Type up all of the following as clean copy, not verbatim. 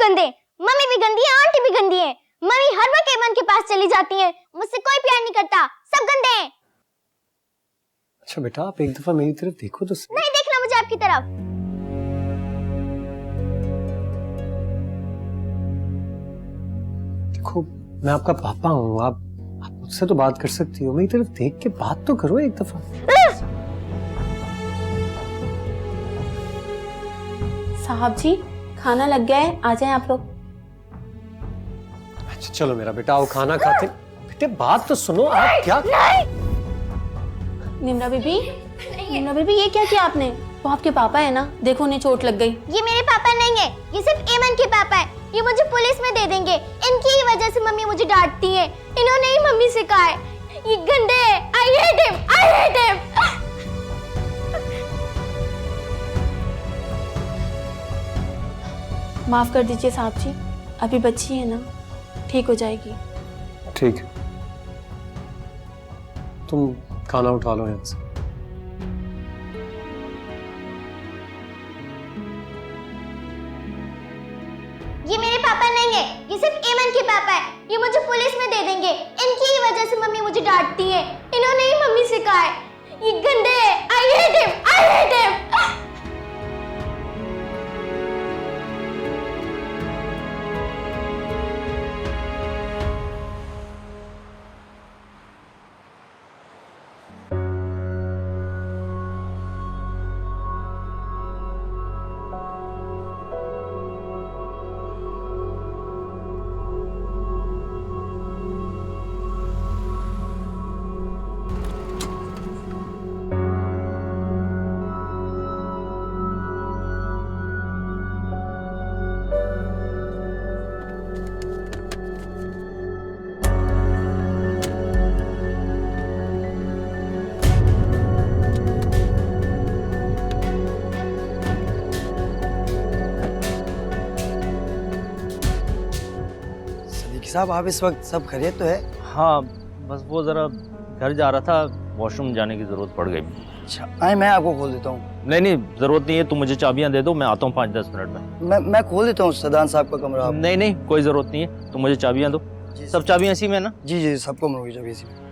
गंदे, मम्मी भी गंदी है, आंटी भी गंदी है। मम्मी हर वक्त एमन के पास चली जाती है, मुझसे कोई प्यार नहीं करता, सब गंदे हैं। अच्छा बेटा, आप एक दफा मेरी तरफ देखो तो सही। नहीं देखना मुझे आपकी तरफ। देखो, मैं आपका पापा हूँ, आप मुझसे तो बात कर सकती हो, मेरी तरफ देख के बात तो करो एक दफा। साहब जी, खाना लग गया है, आ जाएं आप लोग। अच्छा चलो मेरा बेटा, आओ खाना खाते। बेटे बात तो सुनो, आप क्या। निम्रा बीबी, निम्रा बीबी, ये क्या किया आपने? वो आपके पापा है ना, देखो उन्हें चोट लग गई। ये मेरे पापा नहीं है, ये सिर्फ एमन के पापा है। ये मुझे पुलिस में दे देंगे, इनकी ही वजह से मम्मी मुझे डांटती है। इन्होंने ही मम्मी से कहा है, ये गंदे है। I hate him, I hate him। माफ कर दीजिए साहब जी, अभी बच्ची है ना, ठीक हो जाएगी। ठीक है, तुम खाना उठा लो यहाँ से। ये मेरे पापा नहीं है, ये सिर्फ एमन के पापा है। ये मुझे पुलिस में दे देंगे, इनकी ही वजह से मम्मी मुझे डांटती है। इन्होंने ही मम्मी से कहा है, ये गंदे है। I hate him, I hate him। साहब, आप इस वक्त सब खैरियत तो है? हाँ, बस वो ज़रा घर जा रहा था, वॉशरूम जाने की ज़रूरत पड़ गई। अच्छा, आए मैं आपको खोल देता हूँ। नहीं नहीं, ज़रूरत नहीं है, तुम मुझे चाबियाँ दे दो, मैं आता हूँ 5-10 मिनट में। मैं खोल देता हूँ सदान साहब का कमरा। नहीं नहीं, कोई ज़रूरत नहीं है, तुम मुझे चाबियाँ दो। सब चाबियाँ इसी में ना? जी जी, सब कमरों की चाबी इसी में।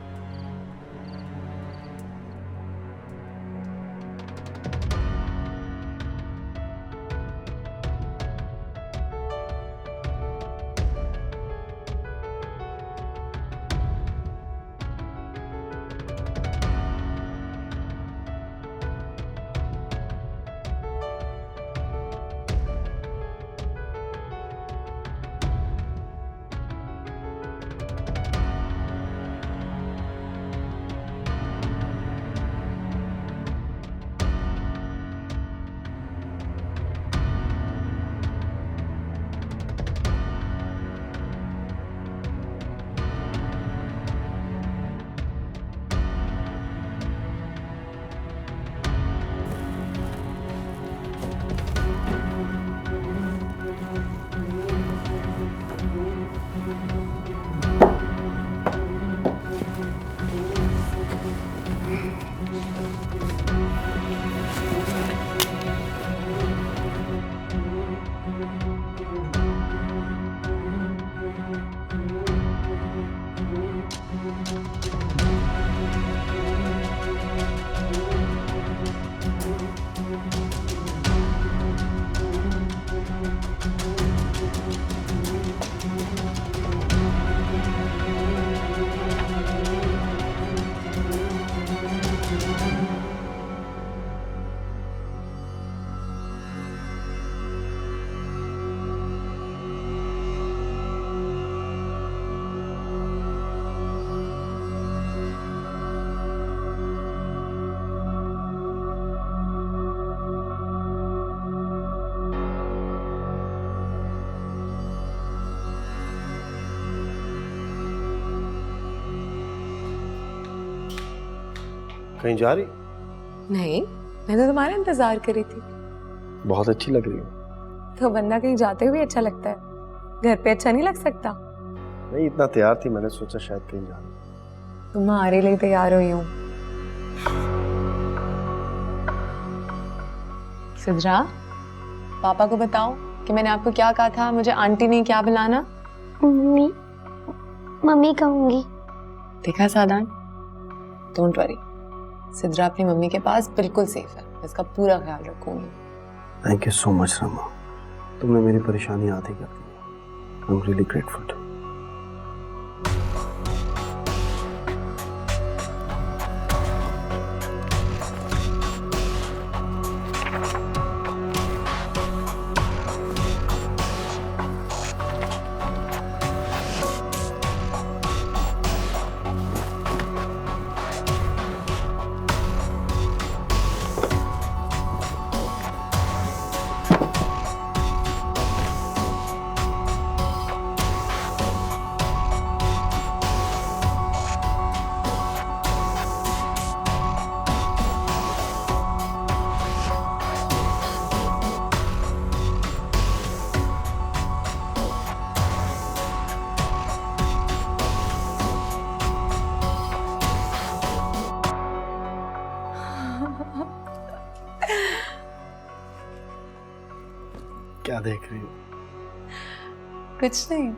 कहीं जा रही? नहीं, मैं तो तुम्हारा इंतजार कर रही थी। बहुत अच्छी लग रही हो। तो बंदा कहीं जाते हुए अच्छा लगता है, घर पे अच्छा नहीं लग सकता। नहीं, इतना तैयार थी, मैंने सोचा शायद कहीं जा रही। तुम्हारे लिए तैयार हुई हूँ। सिद्रा, पापा को बताओ कि मैंने आपको क्या कहा था, मुझे आंटी नहीं क्या बुलाना? मम्मी, मम्मी कहूंगी। देखा सादान, डोंट वरी, सिद्रा अपनी मम्मी के पास बिल्कुल सेफ है, मैं इसका पूरा ख्याल रखूंगी। Thank you so much Rama, तुमने मेरी परेशानी आधी कर दी। I am really grateful. क्या देख रही हो? कुछ नहीं,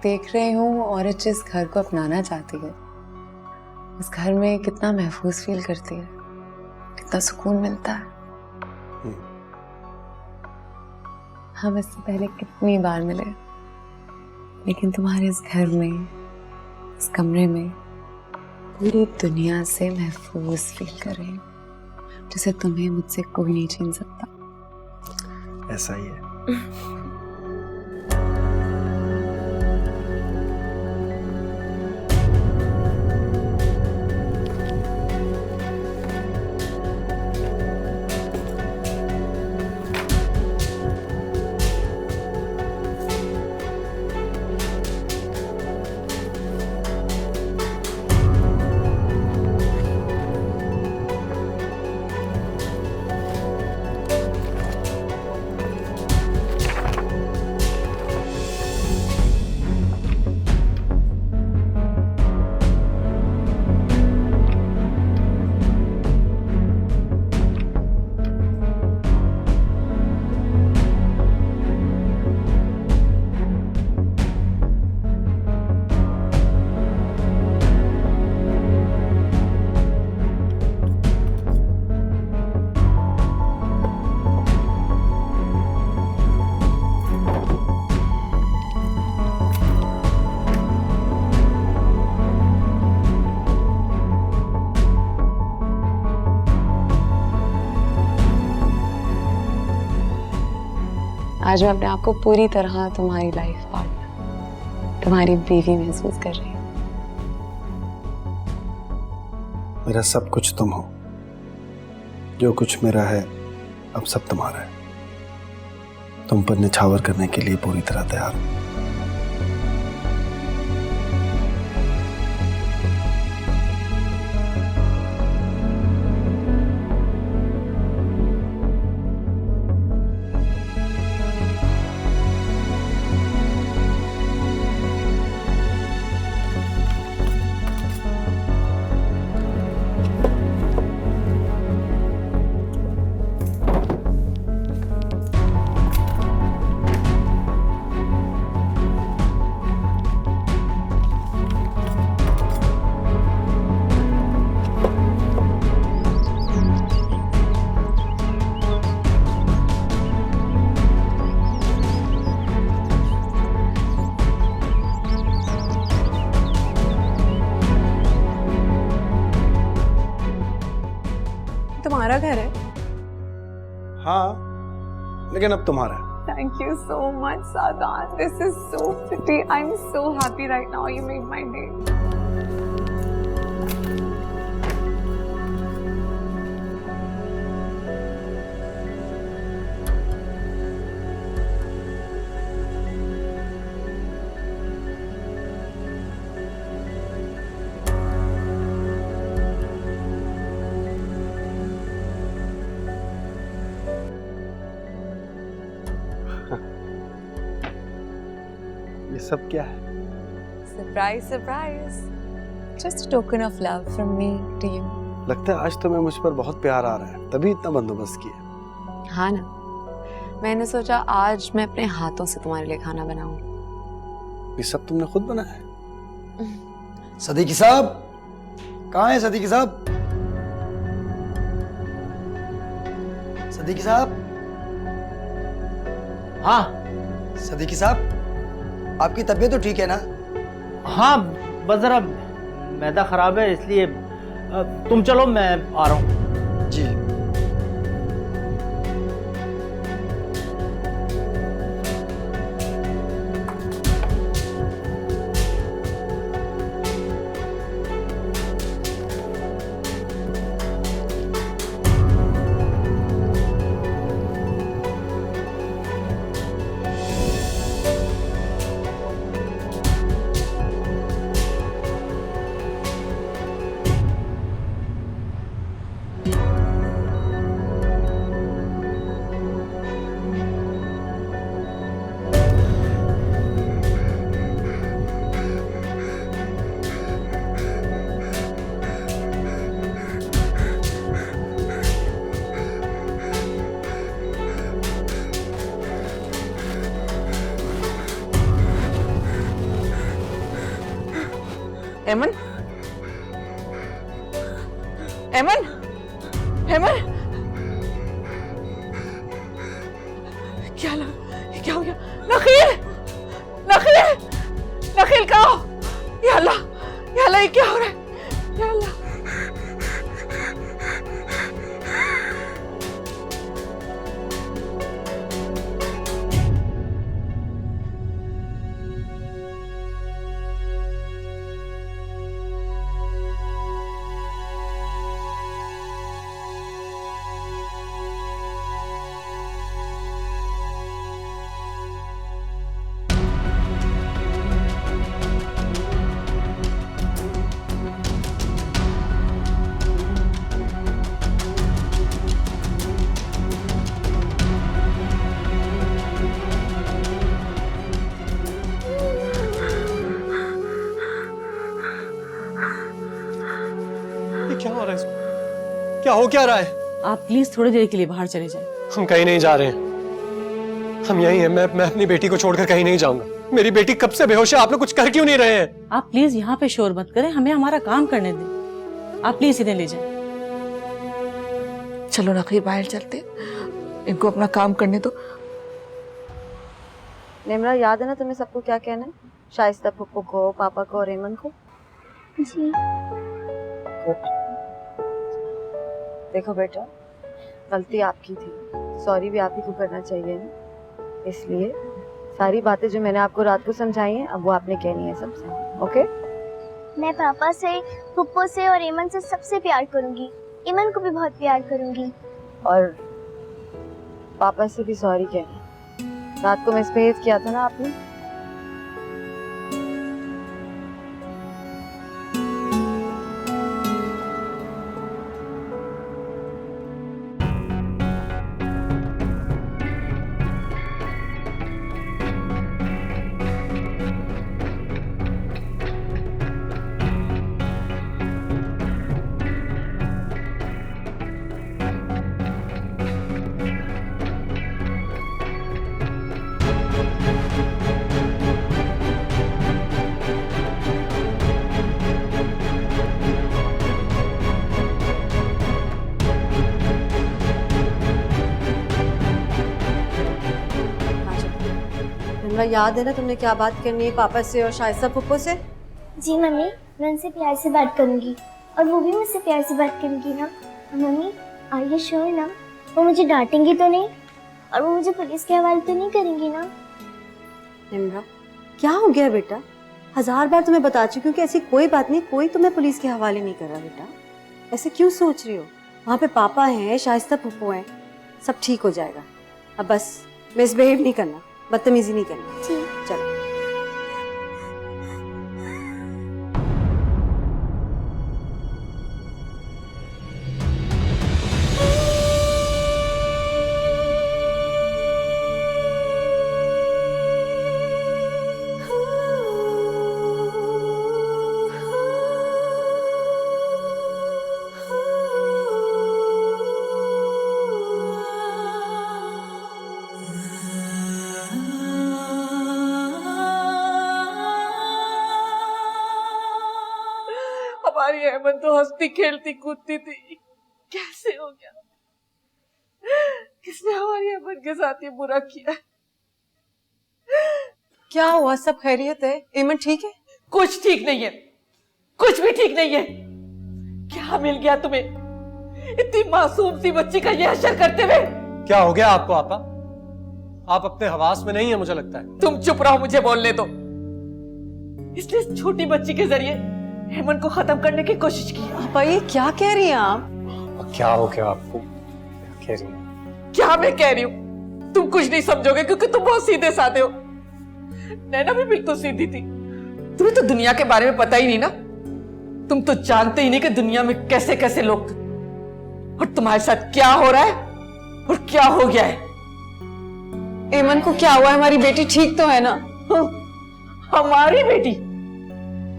देख रही हूँ औरत जिस घर को अपनाना चाहती है उस घर में कितना महफूज फील करती है, कितना सुकून मिलता है। हम इससे पहले कितनी बार मिले, लेकिन तुम्हारे इस घर में, इस कमरे में पूरी दुनिया से महफूज फील कर रही हूँ, जिसे तुम्हें मुझसे कोई नहीं छीन सकता। ऐसा ही है। आज मैं अपने आप को पूरी तरह तुम्हारी लाइफ पार्टनर, तुम्हारी बीवी महसूस कर रही हूँ। मेरा सब कुछ तुम हो, जो कुछ मेरा है अब सब तुम्हारा है। तुम पर निछावर करने के लिए पूरी तरह तैयार हूं। तुम्हारा घर है? हाँ, लेकिन अब तुम्हारा है। Thank you so much, Sadan. This is so pretty. I'm so happy right now. You made my day. ये सब क्या है? Surprise, surprise. Just a token of love from me to you. लगता है आज तुम्हें मुझ पर बहुत प्यार आ रहा है, तभी इतना बंदोबस्त किया। हाँ ना, मैंने सोचा आज मैं अपने हाथों से तुम्हारे लिए खाना बनाऊं। ये सब तुमने खुद बनाया है? सदीकी साहब, कहाँ है सदीकी साहब? सदीकी साहब, हाँ सदीकी साहब, आपकी तबीयत तो ठीक है ना? हाँ, बस जरा मैदा खराब है इसलिए तुम चलो, मैं आ रहा हूँ। जी। एमन, एमन, एमन, क्या हो गया? नखील, नखील, नखील कहाँ हो? या अल्लाह, ये क्या हो रहा है? या अल्लाह। क्या हो रहा है इसको? क्या हो क्या रहा है? आप प्लीज थोड़ी देर के लिए बाहर चले जाएं। हम कहीं नहीं जा रहे हैं, हम यहीं हैं। मैं अपनी बेटी को छोड़कर कहीं नहीं जाऊंगा। मेरी बेटी कब से बेहोश है, आप लोग कुछ कर क्यों नहीं रहे हैं? आप प्लीज यहाँ पे शोर मत करें, हमें हमारा काम करने दें। आप प्लीज इन्हें ले जाएं। चलो नखीर, बाहर चलते, इनको अपना काम करने दो। निम्रा, याद है ना तुम्हें सबको क्या कहना है? शाइस्ता पप्पू को, पापा को और एमन को। जी। देखो बेटा, गलती आपकी थी, सॉरी भी आप ही को करना चाहिए ना। इसलिए सारी बातें जो मैंने आपको रात को समझाई हैं, अब वो आपने कहनी है सबसे। ओके? मैं पापा से, पुप्पो से और एमन से सबसे प्यार करूंगी। एमन को भी बहुत प्यार करूंगी। और पापा से भी सॉरी कहना। रात को मिसबिहेव किया था ना आपने। याद है ना तुमने क्या बात करनी है पापा से और शाइस्ता पुप्पो से? जी मम्मी, मैं उनसे प्यार से बात करूंगी और वो भी मुझसे प्यार से बात करेंगी ना। मम्मी, आर यू श्योर ना? वो मुझे डांटेंगी तो नहीं और वो मुझे पुलिस के हवाले तो नहीं करेंगी ना? निम्रा, क्या हो गया बेटा? 1000 बार तुम्हें बता चुकी हूँ कि ऐसी कोई बात नहीं, कोई तुम्हें पुलिस के हवाले नहीं कर रहा बेटा। ऐसे क्यों सोच रही हो? वहाँ पे पापा हैं, शाइस्ता पुप्पो हैं, सब ठीक हो जाएगा। अब बस मिसबिहेव नहीं करना, बदतमीजी नहीं करनी। चलो। हमारी अहमद तो हंसती खेलती कूदती थी, कैसे हो गया? किसने हमारी अहमद के साथ ये बुरा किया? क्या हुआ? सब खैरियत है? एमन ठीक है? कुछ ठीक नहीं है, कुछ भी ठीक नहीं है। क्या मिल गया तुम्हें इतनी मासूम सी बच्ची का ये हशर करते हुए? क्या हो गया आपको आपा? आप अपने हवास में नहीं है मुझे लगता है। तुम चुप रहो, मुझे बोलने दो। इसलिए इस छोटी बच्ची के जरिए हेमंत को खत्म करने की कोशिश की। आपा ये क्या कह रही हैं आप? क्या हो गया आपको? क्या कह रही है? क्या मैं कह रही हूँ? तुम कुछ नहीं समझोगे क्योंकि तुम बहुत सीधे साधे हो। नैना भी बिल्कुल सीधी थी। तुम्हें तो दुनिया के बारे में पता ही नहीं ना। तुम तो जानते ही नहीं कि दुनिया में कैसे कैसे लोग थे और तुम्हारे साथ क्या हो रहा है और क्या हो गया है। एमन को क्या हुआ? हमारी बेटी ठीक तो है ना? हमारी बेटी?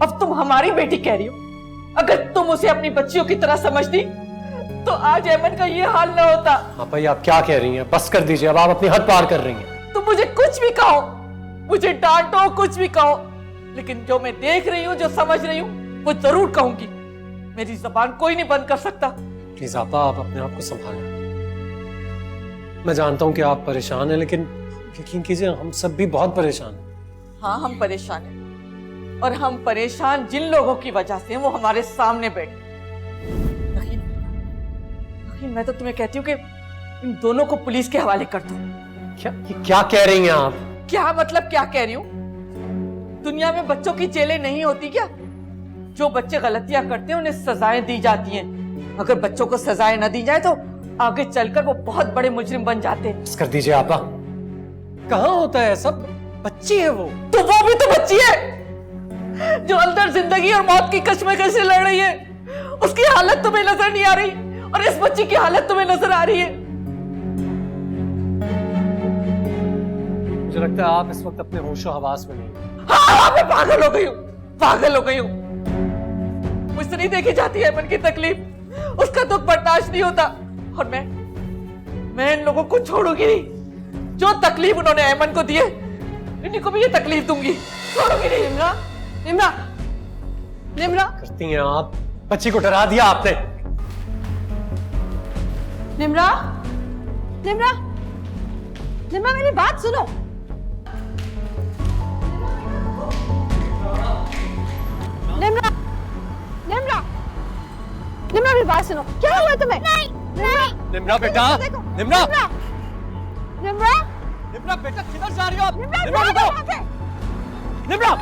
अब तुम हमारी बेटी कह रही हो? अगर तुम उसे अपनी बच्चियों की तरह समझती तो आज अहमद का ये हाल ना होता। हाँ भाई आप क्या कह रही हैं? बस कर दीजिए, अब आप अपनी हद पार कर रही हैं। तुम मुझे कुछ भी कहो, मुझे डांटो, कुछ भी कहो, लेकिन जो मैं देख रही हूँ, जो समझ रही हूँ, वो जरूर कहूंगी। मेरी जबान कोई नहीं बंद कर सकता। प्लीज आपा, आप अपने आप को संभालें। मैं जानता हूं कि आप परेशान हैं, लेकिन यकीन कीजिए हम सब भी बहुत परेशान हैं। हाँ, हम परेशान हैं और हम परेशान जिन लोगों की वजह से वो हमारे सामने बैठे। लेकिन मैं तो तुम्हें कहती हूँ कि इन दोनों को पुलिस के हवाले कर दो। क्या कह रही हैं आप? क्या मतलब क्या कह रही हूँ? दुनिया में बच्चों की जेलें नहीं होती क्या? जो बच्चे गलतियां करते हैं उन्हें सजाएं दी जाती हैं। अगर बच्चों को सजाएं न दी जाए तो आगे चलकर वो बहुत बड़े मुजरिम बन जाते हैं। बस कर दीजिए आपा। कहाँ होता है सब? बच्ची है वो। तो वो भी तो बच्ची है जो अंदर जिंदगी और मौत की कश्मकश से लड़ रही है। उसकी हालत तुम्हें नजर नहीं आ रही और इस बच्ची की हालत तुम्हें नजर आ रही है। मुझे लगता है आप इस वक्त अपने होशो हवास में नहीं। हाँ, मैं पागल हो गई हूँ, पागल हो गई हूँ। मुझसे नहीं देखी जाती है मन की तकलीफ, उसका दुख बर्दाश्त नहीं होता और मैं इन लोगों को छोड़ूंगी नहीं। जो तकलीफ उन्होंने अमन को दी है, इन्हीं को भी ये तकलीफ दूंगी। छोड़ूंगी नहीं। निम्रा, निम्रा, निम्रा, करती हैं आप। बच्ची को डरा दिया आपने। निम्रा, निम्रा, निम्रा मेरी बात सुनो। निम्रा, निम्रा, निम्रा मेरी बात सुनो। क्या हुआ तुम्हें? नहीं, नहीं। निम्रा बेटा, निम्रा, निम्रा, निम्रा बेटा किधर जा रही हो आप? निम्रा, निम्रा,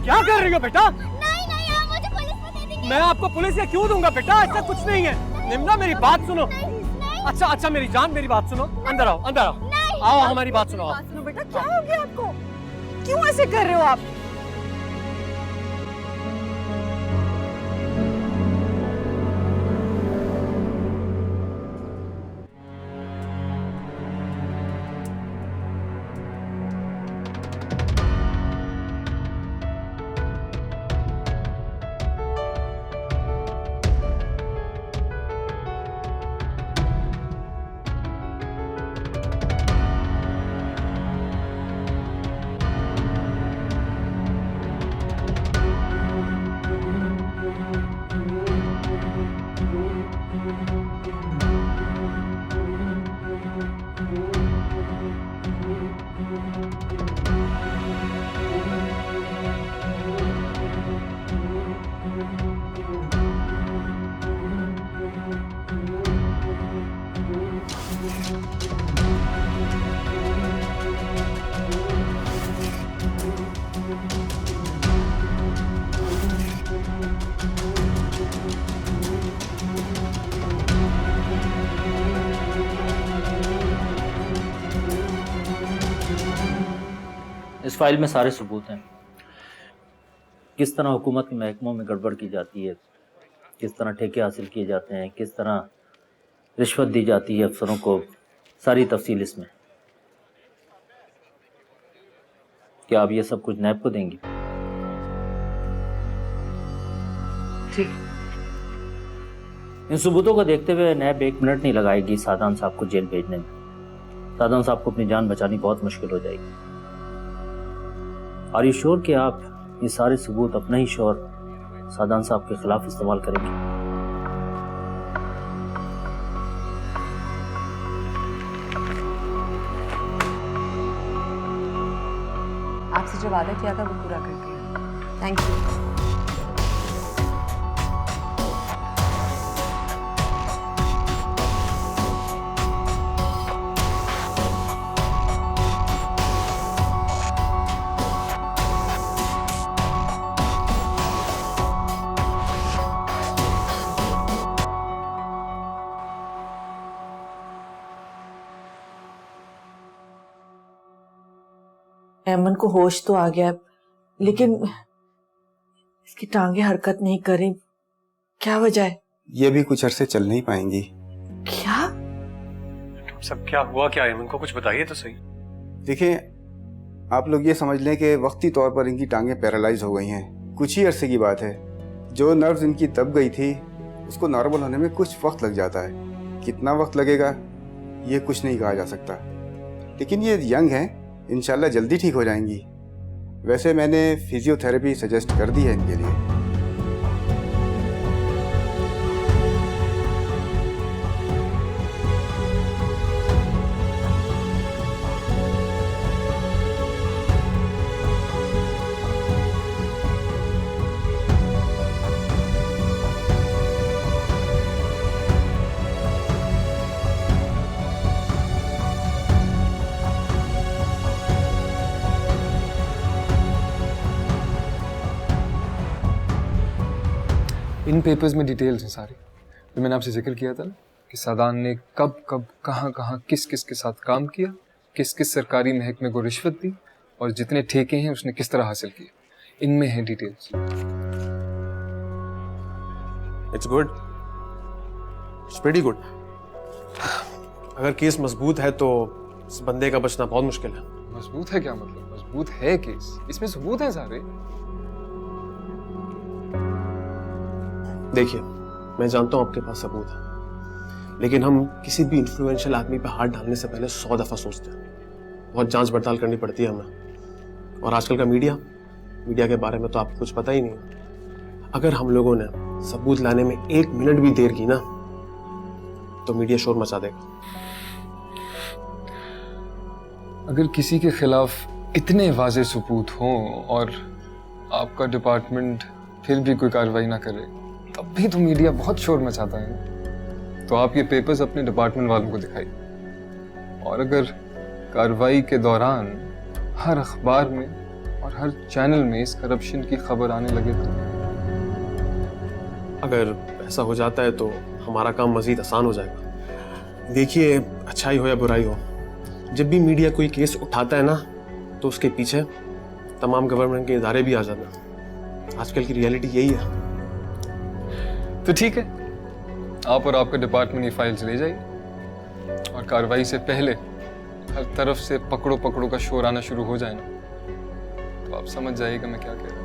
क्या कर रही हो बेटा? नहीं, नहीं, आप मुझे पुलिस में दे देंगे। मैं आपको पुलिस से क्यों दूंगा बेटा? ऐसा कुछ नहीं है। निम्रा मेरी बात सुनो। अच्छा अच्छा मेरी जान, मेरी बात सुनो। अंदर आओ, अंदर आओ। आओ हमारी बात सुनो। सुनो बेटा, क्या हो गया आपको? क्यों ऐसे कर रहे हो आप? इस फाइल में सारे सबूत हैं। किस तरह हुकूमत के महकमों में गड़बड़ की जाती है, किस तरह ठेके हासिल किए जाते हैं, किस तरह रिश्वत दी जाती है अफसरों को, सारी तफसील इसमें। क्या आप ये सब कुछ नैब को देंगी? ठीक। इन सबूतों को देखते हुए नैब 1 मिनट नहीं लगाएगी सादान साहब को जेल भेजने में। सादान साहब को अपनी जान बचानी बहुत मुश्किल हो जाएगी। आर यू श्योर कि आप ये सारे सबूत अपने ही श्योर सादान साहब के खिलाफ इस्तेमाल करेंगे। आपसे जो वादा किया था वो पूरा कर दिया। Thank you. ऐमन को होश तो आ गया, लेकिन इसकी टांगे हरकत नहीं करी। क्या वजह है? ये भी कुछ अरसे चल नहीं पाएंगी। क्या? सब क्या हुआ क्या? ऐमन को कुछ बताइए तो सही। देखिए, आप लोग ये समझ लें कि वक्ती तौर पर इनकी टांगें पैरालाइज हो गई हैं। कुछ ही अरसे की बात है। जो नर्व्स इनकी दब गई थी उसको नॉर्मल होने में कुछ वक्त लग जाता है। कितना वक्त लगेगा ये कुछ नहीं कहा जा सकता, लेकिन ये यंग हैं, इंशाल्लाह जल्दी ठीक हो जाएंगी। वैसे मैंने फिजियोथेरेपी सजेस्ट कर दी है इनके लिए। इन पेपर्स में डिटेल्स हैं सारी, जो मैंने आपसे जिक्र किया था ना कि सादान ने कब कब कहाँ कहाँ किस किस के साथ काम किया, किस किस सरकारी महकमे को रिश्वत दी और जितने ठेके हैं उसने किस तरह हासिल किए। इनमें है details. It's good, it's pretty good. अगर केस मजबूत है तो इस बंदे का बचना बहुत मुश्किल है। मजबूत है क्या मतलब? मजबूत है केस, इसमें सबूत हैं सारे। देखिए, मैं जानता हूं आपके पास सबूत है, लेकिन हम किसी भी इन्फ्लुएंशियल आदमी पे हाथ डालने से पहले 100 दफा सोचते हैं। बहुत जांच पड़ताल करनी पड़ती है हमें। और आजकल का मीडिया के बारे में तो आपको कुछ पता ही नहीं। अगर हम लोगों ने सबूत लाने में 1 मिनट भी देर की ना, तो मीडिया शोर मचा देगा। अगर किसी के खिलाफ इतने वाज़े सबूत हों और आपका डिपार्टमेंट फिर भी कोई कार्रवाई ना करे, तब भी तो मीडिया बहुत शोर मचाता है। तो आप ये पेपर्स अपने डिपार्टमेंट वालों को दिखाइए, और अगर कार्रवाई के दौरान हर अखबार में और हर चैनल में इस करप्शन की खबर आने लगे तो। अगर ऐसा हो जाता है तो हमारा काम मजीद आसान हो जाएगा। देखिए, अच्छाई हो या बुराई हो, जब भी मीडिया कोई केस उठाता है ना, तो उसके पीछे तमाम गवर्नमेंट के इदारे भी आ जाते हैं। आजकल की रियलिटी यही है। तो ठीक है, आप और आपका डिपार्टमेंट ये फाइल्स ले जाइए, और कार्रवाई से पहले हर तरफ से पकड़ो पकड़ो का शोर आना शुरू हो जाए ना, तो आप समझ जाइएगा मैं क्या कह रहा हूँ।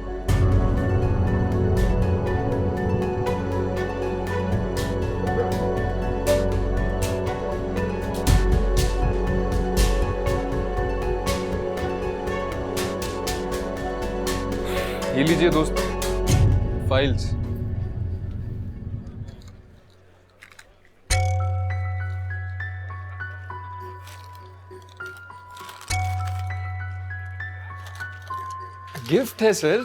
ये लीजिए दोस्तों फाइल्स। गिफ्ट है सर,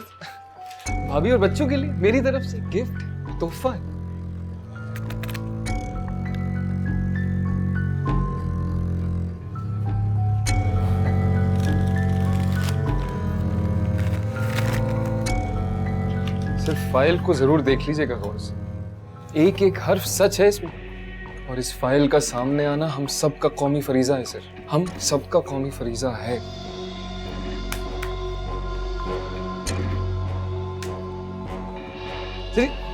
भाभी और बच्चों के लिए मेरी तरफ से गिफ्ट, तोहफा है। सिर्फ फाइल को जरूर देख लीजिएगा गौर से। एक एक हर्फ सच है इसमें, और इस फाइल का सामने आना हम सबका कौमी फरीजा है सर, हम सबका कौमी फरीजा है।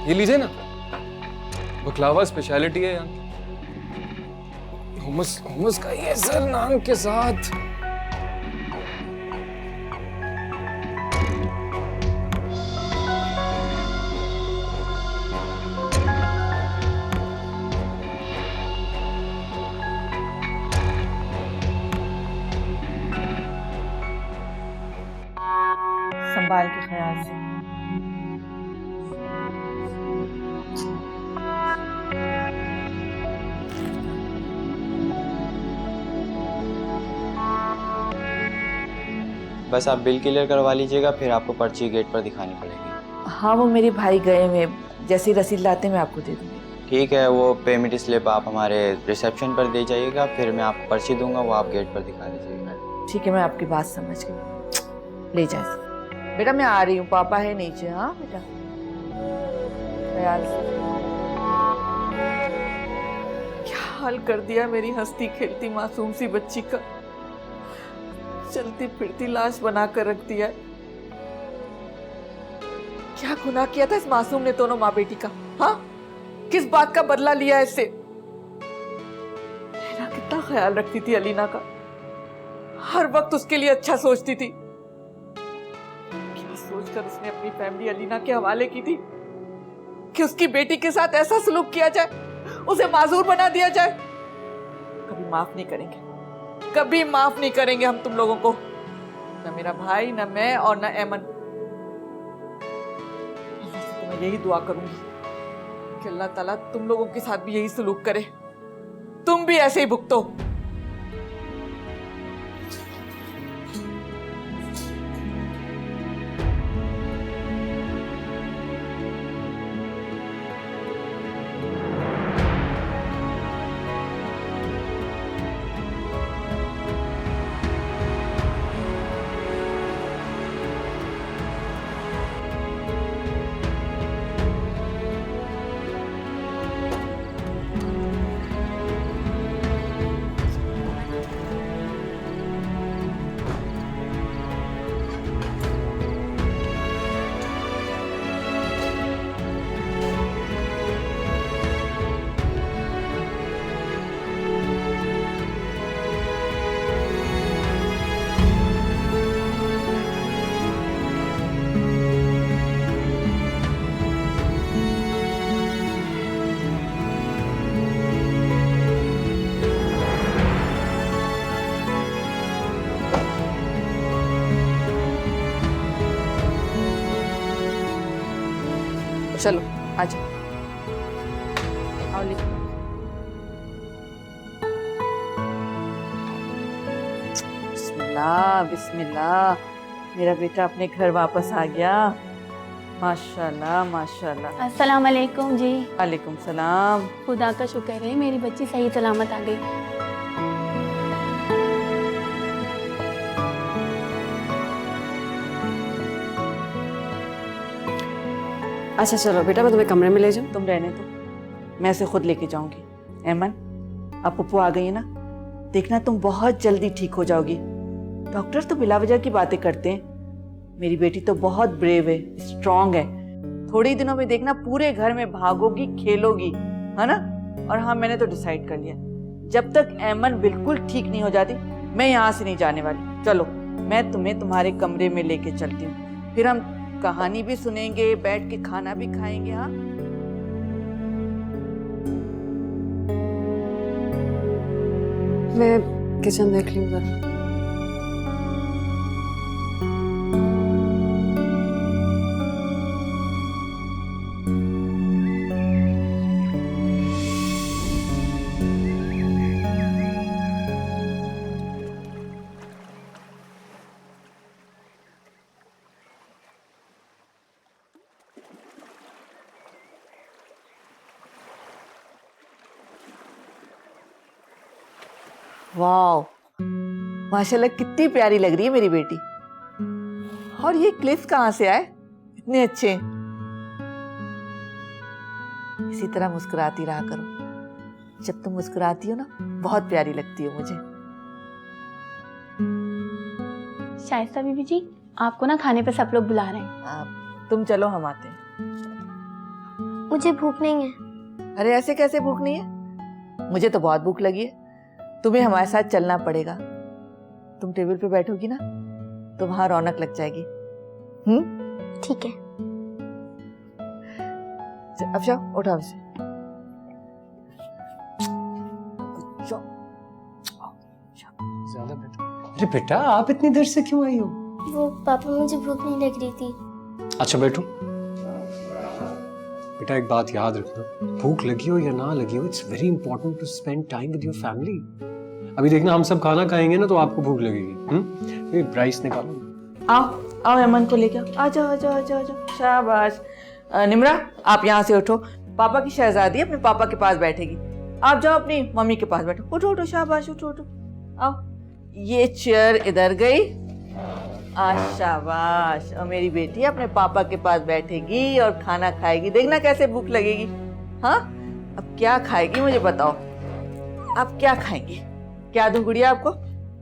ये लीजिए ना, बकलावा स्पेशलिटी है यहाँ की। हुमस का ये सर नान के साथ। संभाल के ख्याल से। बस आप बिल क्लियर करवा लीजिएगा, फिर आपको पर्ची गेट पर दिखानी पड़ेगी। हाँ वो मेरे भाई गए हुए, जैसे ही रसीद लाते मैं आपको दे दूँगी। ठीक है, वो पेमेंट स्लिप आप हमारे रिसेप्शन पर दे जाइएगा, फिर मैं आपको पर्ची दूंगा, वो आप गेट पर दिखा दीजिएगा। ठीक है, मैं आपकी बात समझ गई। ले जाए बेटा, मैं आ रही हूँ, पापा है नीचे। हाँ बेटा, ख्याल से। क्या हाल कर दिया मेरी हंसती खेलती मासूम सी बच्ची का, चलती फिरती लाश बना कर रख दिया। क्या गुनाह किया था इस मासूम ने दोनों माँ बेटी का? हाँ, किस बात का बदला लिया इससे? नैना कितना ख्याल रखती थी अलीना का, हर वक्त उसके लिए अच्छा सोचती थी। क्या सोचकर उसने अपनी फैमिली अलीना के हवाले की थी कि उसकी बेटी के साथ ऐसा सलूक किया जाए, उसे माजूर बना दिया जाए। कभी माफ नहीं करेंगे, कभी माफ नहीं करेंगे हम तुम लोगों को, न मेरा भाई, न मैं और न एमन। तो मैं यही दुआ करूंगी कि अल्लाह ताला तुम लोगों के साथ भी यही सलूक करे, तुम भी ऐसे ही भुगतो। चलो आ जाओ, आओ लिखो। बिस्मिल्लाह बिस्मिल्लाह, मेरा बेटा अपने घर वापस आ गया। माशाल्लाह माशाल्लाह। अस्सलाम वालेकुम जी। वालेकुम सलाम। खुदा का शुक्र है मेरी बच्ची सही सलामत आ गई। अच्छा चलो बेटा, मैं तुम्हें कमरे में ले जाऊँ? तुम रहने दो, मैं इसे खुद लेके जाऊंगी। एमन, अब पप्पू आ गई है ना, देखना तुम बहुत जल्दी ठीक हो जाओगी। डॉक्टर तो बिला वजह की बातें करते हैं, मेरी बेटी तो बहुत ब्रेव है, स्ट्रांग है। थोड़े ही दिनों में देखना पूरे घर में भागोगी, खेलोगी, है ना? और हाँ, मैंने तो डिसाइड कर लिया, जब तक एमन बिल्कुल ठीक नहीं हो जाती मैं यहाँ से नहीं जाने वाली। चलो मैं तुम्हें तुम्हारे कमरे में लेके चलती हूँ, फिर हम कहानी भी सुनेंगे, बैठ के खाना भी खाएंगे। हाँ मैं किचन देख लूँ जरा। वाह, माशाल्लाह कितनी प्यारी लग रही है मेरी बेटी। और ये क्लिप्स कहाँ से आए, इतने अच्छे। इसी तरह मुस्कुराती रहा करो, जब तुम मुस्कुराती हो ना बहुत प्यारी लगती हो मुझे। शाइस्ता बीबी जी, आपको ना खाने पे सब लोग बुला रहे हैं। तुम चलो, हम आते हैं। मुझे भूख नहीं है। अरे ऐसे कैसे भूख नहीं है, मुझे तो बहुत भूख लगी है। तुम्हें हमारे साथ चलना पड़ेगा, तुम टेबल पे बैठोगी ना तो वहां रौनक लग जाएगी। ठीक है। अब जाओ, उठाओ इसे। अरे बेटा, आप इतनी देर से क्यों आई हो? वो पापा, मुझे भूख नहीं लग रही थी। अच्छा बैठो। बेटा एक बात याद रखना, भूख लगी हो या ना लगी हो, it's very important to spend time with your family. अभी देखना हम सब खाना खाएंगे ना तो आपको भूख लगेगी। ये राइस निकालो। आओ आओ, हेमंत को लेके आओ। आ जाओ आ जाओ आ जाओ आ जाओ, शाबाश। निम्रा, आप यहाँ से उठो। पापा की शहजादी अपने पापा के पास बैठेगी, आप जाओ अपनी मम्मी के पास बैठो। उठो उठो, शाबाश, उठो उठो। आओ, ये चेयर इधर गई। शाबाश। और मेरी बेटी अपने पापा के पास बैठेगी और खाना खाएगी। देखना कैसे भूख लगेगी। हाँ, अब क्या खाएगी मुझे बताओ, आप क्या खाएंगी? क्या दूं गुड़िया आपको?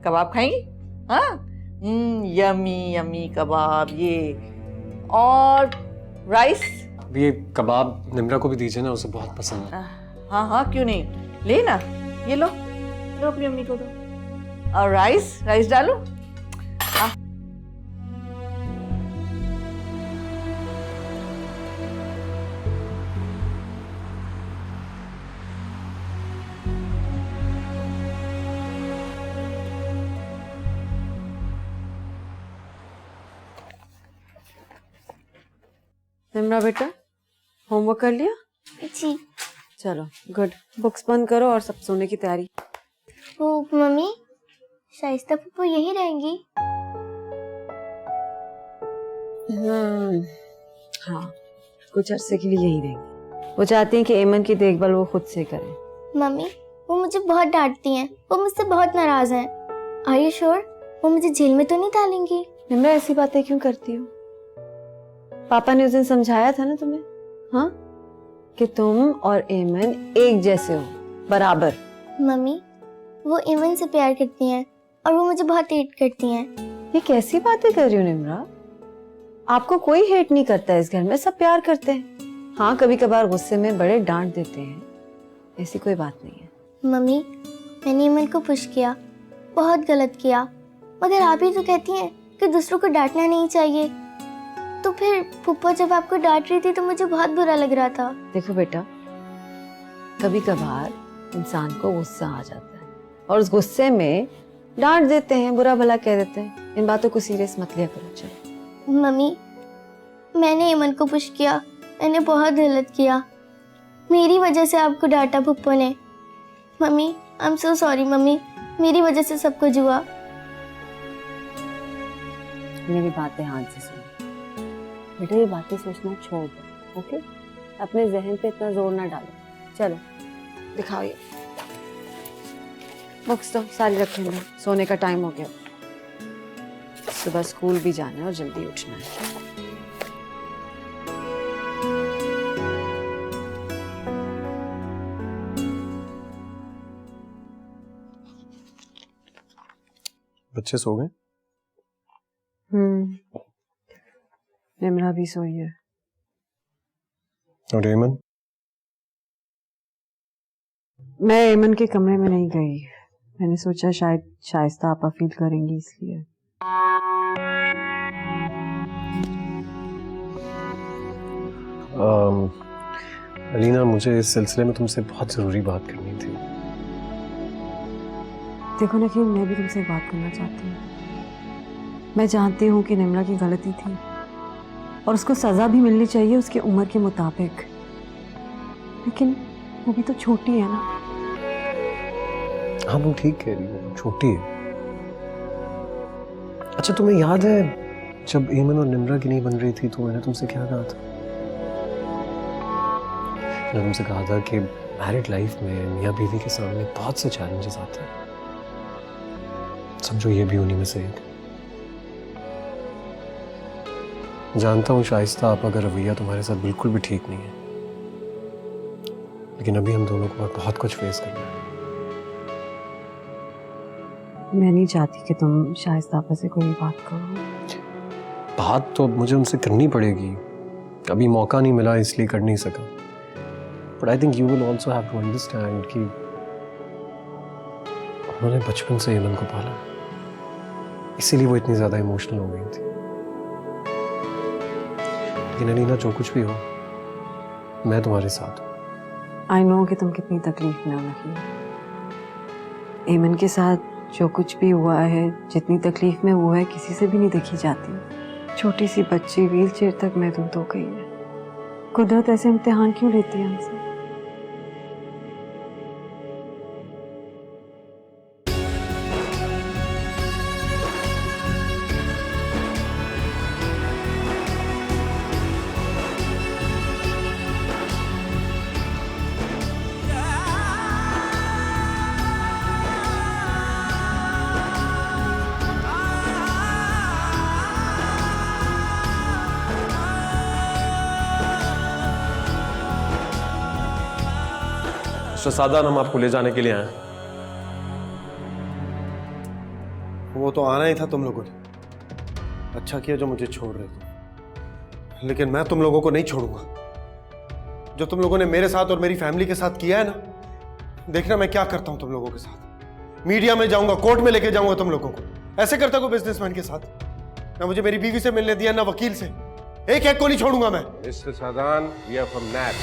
कबाब खाएंगी? हाँ, यमी यमी कबाब। ये और राइस। ये कबाब निम्रा को भी दीजिए ना, उसे बहुत पसंद है। हाँ हाँ, क्यों नहीं, लेना। ये लो, लो अपनी अम्मी को दो। और राइस, राइस डालो। निम्रा बेटा, होमवर्क कर लिया? जी। चलो गुड, बुक्स बंद करो और सब सोने की तैयारी। वो मम्मी, शाइस्ता फूफू यहीं रहेंगी? हाँ, कुछ अरसे के लिए यहीं रहेंगी। वो चाहती हैं कि एमन की देखभाल वो खुद से करें। मम्मी, वो मुझे बहुत डांटती हैं, वो मुझसे बहुत नाराज हैं। आर यू श्योर वो मुझे जेल में तो नहीं डालेंगी? निम्रा, ऐसी बातें क्यों करती हो? पापा ने उस दिन समझाया था ना तुम्हें, हाँ, कि तुम और एमन एक जैसे हो, बराबर। मम्मी, वो एमन से प्यार करती हैं और वो मुझे बहुत हेट करती हैं। ये कैसी बातें कर रही हो निम्रा? आपको कोई हेट नहीं करता है इस घर में, सब प्यार करते हैं। हाँ, कभी कभार गुस्से में बड़े डांट देते हैं, ऐसी कोई बात नहीं है। मम्मी, मैंने एमन को पुश किया, बहुत गलत किया, मगर आप ही तो कहती हैं कि दूसरों को डांटना नहीं चाहिए। तो फिर फूफा जब आपको डांट रही थी तो मुझे बहुत बुरा लग रहा था। देखो बेटा, कभी कभार इंसान को गुस्सा आ जाता है और उस गुस्से में डांट देते हैं, बुरा भला कह देते हैं। इन बातों को सीरियस मत लिया करो। चलो। मम्मी, मैंने एमन को पुश किया, मैंने बहुत गलत किया, मेरी वजह से आपको डांटा फूफा ने। Mummy, I am so sorry mummy, मेरी वजह से सब कुछ हुआ। मेरी बातें ध्यान से सुनो बेटा, ये बातें सोचना छोड़ दो, ओके? अपने जहन पे इतना जोर ना डालो। चलो दिखाओ ये बुक्स, तो सारी रखेंगे, सोने का टाइम हो गया, सुबह स्कूल भी जाना है और जल्दी उठना है। बच्चे सो गए? निम्रा भी सोई है। और एमन? मैं एमन के कमरे में नहीं गई, मैंने सोचा शायद शाइस्ता आपा फील करेंगी इसलिए। अलीना, मुझे इस सिलसिले में तुमसे बहुत जरूरी बात करनी थी। देखो नकील, मैं भी तुमसे एक बात करना चाहती हूँ। मैं जानती हूँ कि निम्रा की गलती थी और उसको सजा भी मिलनी चाहिए उसकी उम्र के मुताबिक, लेकिन वो भी तो छोटी है ना। हाँ, वो ठीक कह रही हो, छोटी है। अच्छा, तुम्हें याद है जब एमन और निम्रा की नहीं बन रही थी तो मैंने तुमसे क्या कहा था? मैंने तुमसे कहा था कि मैरिड लाइफ में मियाँ बीवी के सामने बहुत से चैलेंजेस आते हैं, समझो ये भी उन्हीं में से एक। जानता हूँ शाइस्ता आपा का रवैया तुम्हारे साथ बिल्कुल भी ठीक नहीं है, लेकिन अभी हम दोनों को बहुत कुछ फेस करना है। मैं नहीं चाहती कि तुम शाइस्ता आपा से कोई बात करो। बात तो मुझे उनसे करनी पड़ेगी, अभी मौका नहीं मिला इसलिए कर नहीं सका। But I think you will also have to understand कि उन्होंने बचपन से एमन को पाला, इसीलिए वो इतनी ज्यादा इमोशनल हो गई थी। लेकिन अलीना, जो कुछ भी हो, मैं तुम्हारे साथ हूँ। आई नो कि तुम कितनी तकलीफ में हो नकील। एमन के साथ जो कुछ भी हुआ है, जितनी तकलीफ में हुआ है, किसी से भी नहीं देखी जाती। छोटी सी बच्ची व्हीलचेयर तक महदूद हो गई है। कुदरत ऐसे इम्तिहान क्यों लेती है हमसे? मिस्टर सादान, हम आपको ले जाने के लिए आए हैं। वो तो आना ही था तुम लोगों ने। अच्छा किया जो मुझे छोड़ रहे थे, लेकिन मैं तुम लोगों को नहीं छोड़ूंगा। जो तुम लोगों ने मेरे साथ और मेरी फैमिली के साथ किया है ना, देखना मैं क्या करता हूं तुम लोगों के साथ। मीडिया में जाऊंगा, कोर्ट में लेके जाऊंगा तुम लोगों को। ऐसे करता कोई बिजनेसमैन के साथ? ना मुझे मेरी बीवी से मिलने दिया, ना वकील से। एक एक को नहीं छोड़ूंगा मैं। Mister Sadan, we are from NAB.